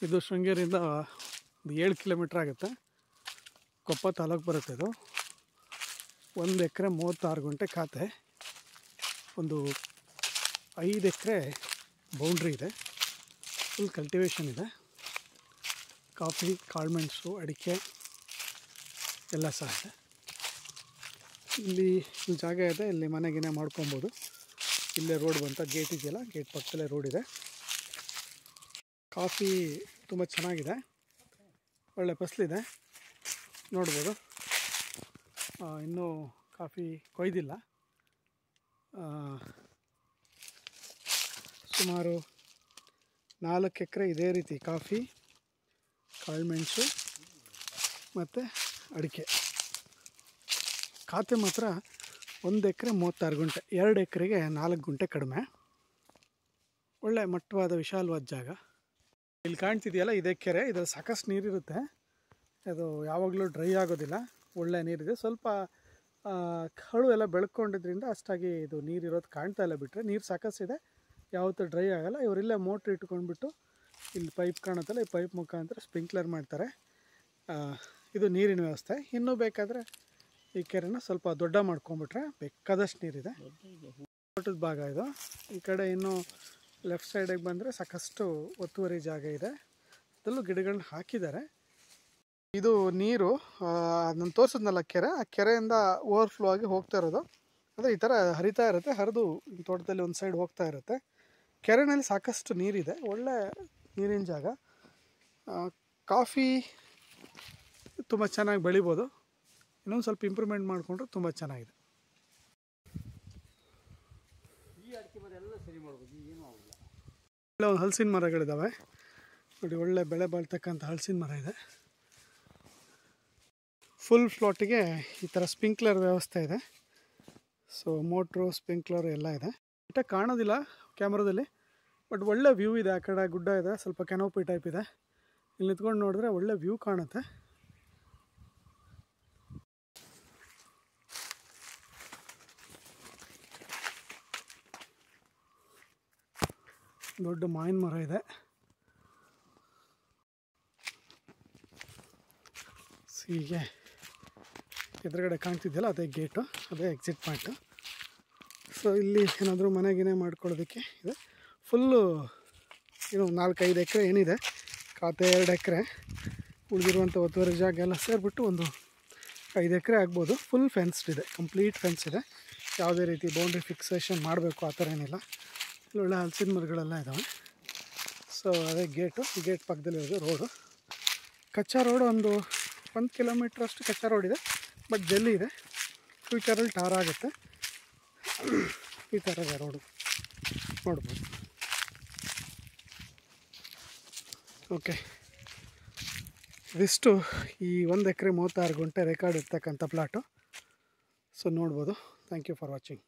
ಇದು ಶೃಂಗೇರಿಯಿಂದ 7 ಕಿಲೋಮೀಟ್ರ್ ಆಗುತ್ತೆ. ಕೊಪ್ಪ ತಾಲೂಕು ಬರುತ್ತೆ. ಇದು 1 ಎಕರೆ 36 ಗುಂಟೆ ಖಾತೆ. ಒಂದು 5 ಎಕರೆ ಬೌಂಡ್ರಿ ಇದೆ. ಫುಲ್ ಕಲ್ಟಿವೇಷನ್ ಇದೆ. ಕಾಫಿ, ಕಾಳುಮೆಣಸು, ಅಡಿಕೆ ಎಲ್ಲ ಸಹ ಇದೆ. ಇಲ್ಲಿ ಜಾಗ ಇದೆ. ಇಲ್ಲಿ ಮನೆಗಿನೇ ಮಾಡ್ಕೊಬೋದು. ಇಲ್ಲೇ ರೋಡ್ ಬಂತ, ಗೇಟ್ ಇದೆಯಲ್ಲ, ಗೇಟ್ ಪಕ್ಕದಲ್ಲೇ ರೋಡ್ ಇದೆ. ಕಾಫಿ ತುಂಬ ಚೆನ್ನಾಗಿದೆ, ಒಳ್ಳೆ ಫಸಲಿದೆ, ನೋಡ್ಬೋದು. ಇನ್ನೂ ಕಾಫಿ ಕೊಯ್ದಿಲ್ಲ. ಸುಮಾರು 4 ಎಕರೆ ಇದೇ ರೀತಿ ಕಾಫಿ, ಕಾಳುಮೆಣಸು ಮತ್ತು ಅಡಿಕೆ. ಖಾತೆ ಮಾತ್ರ 1 ಎಕರೆ 36 ಗುಂಟೆ, 2 ಎಕರೆಗೆ 4 ಗುಂಟೆ ಕಡಿಮೆ. ಒಳ್ಳೆ ಮಟ್ಟವಾದ ವಿಶಾಲವಾದ ಜಾಗ. ಇಲ್ಲಿ ಕಾಣ್ತಿದೆಯಲ್ಲ, ಇದೇ ಕೆರೆ. ಇದರಲ್ಲಿ ಸಾಕಷ್ಟು ನೀರಿರುತ್ತೆ. ಅದು ಯಾವಾಗಲೂ ಡ್ರೈ ಆಗೋದಿಲ್ಲ, ಒಳ್ಳೆ ನೀರಿದೆ. ಸ್ವಲ್ಪ ಕಳು ಎಲ್ಲ ಬೆಳ್ಕೊಂಡಿದ್ರಿಂದ ಅಷ್ಟಾಗಿ ಇದು ನೀರಿರೋದು ಕಾಣ್ತಾ ಇಲ್ಲ. ಬಿಟ್ಟರೆ ನೀರು ಸಾಕಷ್ಟಿದೆ, ಯಾವತ್ತೂ ಡ್ರೈ ಆಗೋಲ್ಲ. ಇವರಿಲ್ಲೇ ಮೋಟ್ರ್ ಇಟ್ಕೊಂಡ್ಬಿಟ್ಟು ಇಲ್ಲಿ ಪೈಪ್ ಕಾಣುತ್ತಲ್ಲ, ಈ ಪೈಪ್ ಮುಖಾಂತರ ಸ್ಪ್ರಿಂಕ್ಲರ್ ಮಾಡ್ತಾರೆ. ಇದು ನೀರಿನ ವ್ಯವಸ್ಥೆ. ಇನ್ನೂ ಬೇಕಾದರೆ ಈ ಕೆರೆನ ಸ್ವಲ್ಪ ದೊಡ್ಡ ಮಾಡ್ಕೊಂಬಿಟ್ರೆ ಬೇಕಾದಷ್ಟು ನೀರಿದೆ. ದೊಡ್ಡದ ಭಾಗ ಇದು. ಈ ಕಡೆ ಇನ್ನೂ ಲೆಫ್ಟ್ ಸೈಡಿಗೆ ಬಂದರೆ ಸಾಕಷ್ಟು ಒತ್ತುವರಿ ಜಾಗ ಇದೆ. ಅದರಲ್ಲೂ ಗಿಡಗಳನ್ನ ಹಾಕಿದ್ದಾರೆ. ಇದು ನೀರು ನಾನು ತೋರಿಸಿದ್ನಲ್ಲ ಕೆರೆ, ಆ ಕೆರೆಯಿಂದ ಓವರ್ಫ್ಲೋ ಆಗಿ ಹೋಗ್ತಾ ಇರೋದು. ಅಂದರೆ ಈ ಥರ ಹರಿತಾ ಇರುತ್ತೆ, ಹರಿದು ತೋಟದಲ್ಲಿ ಒಂದು ಸೈಡ್ ಹೋಗ್ತಾ ಇರುತ್ತೆ. ಕೆರೆನಲ್ಲಿ ಸಾಕಷ್ಟು ನೀರಿದೆ, ಒಳ್ಳೆ ನೀರಿನ ಜಾಗ. ಕಾಫಿ ತುಂಬ ಚೆನ್ನಾಗಿ ಬೆಳಿಬೋದು. ಇನ್ನೊಂದು ಸ್ವಲ್ಪ ಇಂಪ್ರೂವ್ಮೆಂಟ್ ಮಾಡಿಕೊಂಡ್ರೆ ತುಂಬ ಚೆನ್ನಾಗಿದೆ. ಒಳ್ಳೆ ಒಂದು ಹಲಸಿನ ಮರಗಳಿದ್ದಾವೆ ನೋಡಿ, ಒಳ್ಳೆ ಬೆಳೆ ಬಾಳ್ತಕ್ಕಂಥ ಹಲಸಿನ ಮರ ಇದೆ. ಫುಲ್ ಫ್ಲಾಟಿಗೆ ಈ ಥರ ಸ್ಪ್ರಿಂಕ್ಲರ್ ವ್ಯವಸ್ಥೆ ಇದೆ. ಸೊ ಮೋಟ್ರು, ಸ್ಪ್ರಿಂಕ್ಲರ್ ಎಲ್ಲ ಇದೆ. ನೀಟಾಗಿ ಕಾಣೋದಿಲ್ಲ ಕ್ಯಾಮ್ರಾದಲ್ಲಿ, ಬಟ್ ಒಳ್ಳೆ ವ್ಯೂ ಇದೆ. ಆ ಕಡೆ ಗುಡ್ಡ ಇದೆ, ಸ್ವಲ್ಪ ಕೆನೋಪಿ ಟೈಪ್ ಇದೆ. ಇಲ್ಲಿ ನಿಂತ್ಕೊಂಡು ನೋಡಿದ್ರೆ ಒಳ್ಳೆ ವ್ಯೂ ಕಾಣುತ್ತೆ. ದೊಡ್ಡ ಮಾವಿನ ಮರ ಇದೆ. ಹೀಗೆ ಎದುರುಗಡೆ ಕಾಣ್ತಿದ್ಯಲ್ಲ, ಅದೇ ಗೇಟು, ಅದೇ ಎಕ್ಸಿಟ್ ಪಾಯಿಂಟು. ಸೊ ಇಲ್ಲಿ ಏನಾದರೂ ಮನೆಗಿನೇ ಮಾಡ್ಕೊಳ್ಳೋದಕ್ಕೆ ಇದೆ. ಫುಲ್ಲು ಏನು 4-5 ಎಕರೆ ಏನಿದೆ, ಖಾತೆ 2 ಎಕರೆ, ಉಳಿದಿರುವಂಥ ಒತ್ತುವರಿ ಜಾಗ ಎಲ್ಲ ಸೇರಿಬಿಟ್ಟು ಒಂದು 5 ಎಕರೆ ಆಗ್ಬೋದು. ಫುಲ್ ಫೆನ್ಸ್ಡ್ ಇದೆ, ಕಂಪ್ಲೀಟ್ ಫೆನ್ಸ್ ಇದೆ. ಯಾವುದೇ ರೀತಿ ಬೌಂಡ್ರಿ ಫಿಕ್ಸೇಷನ್ ಮಾಡಬೇಕು ಆ ಥರ ಏನಿಲ್ಲ. ಒಳ್ಳೆ ಹಲಸಿನ ಮರಗಳೆಲ್ಲ ಇದ್ದಾವೆ. ಸೊ ಅದೇ ಗೇಟು, ಗೇಟ್ ಪಕ್ಕದಲ್ಲಿರೋದು ರೋಡು. ಕಚ್ಚಾ ರೋಡು ಒಂದು 1 ಕಿಲೋಮೀಟ್ರ್ ಅಷ್ಟು ಕಚ್ಚಾ ರೋಡ್ ಇದೆ, ಬಟ್ ಜಲ್ಲಿ ಇದೆ. ಫ್ಯೂಚರಲ್ಲಿ ಟಾರ್ ಆಗುತ್ತೆ. ಈ ಥರ ಇದೆ ರೋಡು, ನೋಡ್ಬೋದು. ಓಕೆ, ಇದಿಷ್ಟು ಈ 1 ಎಕರೆ 36 ಗುಂಟೆ ರೆಕಾರ್ಡ್ ಇರ್ತಕ್ಕಂಥ ಪ್ಲಾಟು. ಸೊ ನೋಡ್ಬೋದು. Thank you for watching.